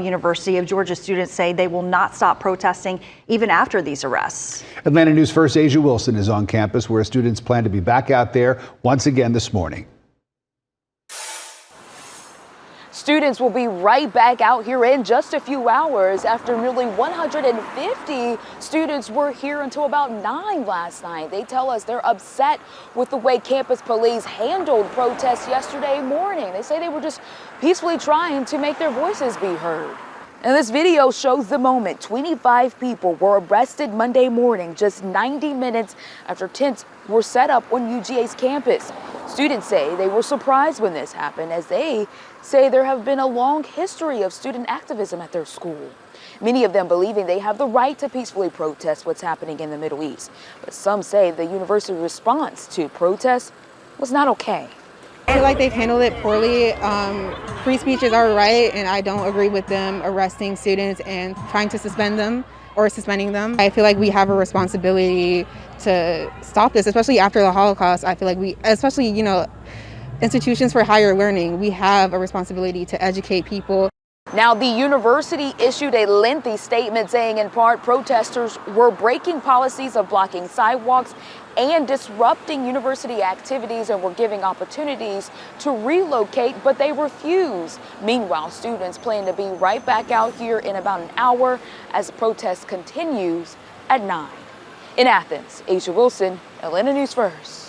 University of Georgia students say they will not stop protesting even after these arrests. Atlanta News First Asia Wilson is on campus where students plan to be back out there once again this morning. Students will be right back out here in just a few hours after nearly 150 students were here until about 9 last night. They tell us they're upset with the way campus police handled protests yesterday morning. They say they were just peacefully trying to make their voices be heard. And this video shows the moment 25 people were arrested Monday morning, just 90 minutes after tents were set up on UGA's campus. Students say they were surprised when this happened, as they say there have been a long history of student activism at their school. Many of them believing they have the right to peacefully protest what's happening in the Middle East. But some say the university response to protests was not okay. I feel like they've handled it poorly. Free speech is our right, and I don't agree with them arresting students and trying to suspend them or suspending them. I feel like we have a responsibility to stop this, especially after the Holocaust. I feel like especially, institutions for higher learning, we have a responsibility to educate people. Now, the university issued a lengthy statement saying in part protesters were breaking policies of blocking sidewalks and disrupting university activities and were giving opportunities to relocate, but they refused. Meanwhile, students plan to be right back out here in about an hour as the protest continues at 9. In Athens, Asia Wilson, Atlanta News First.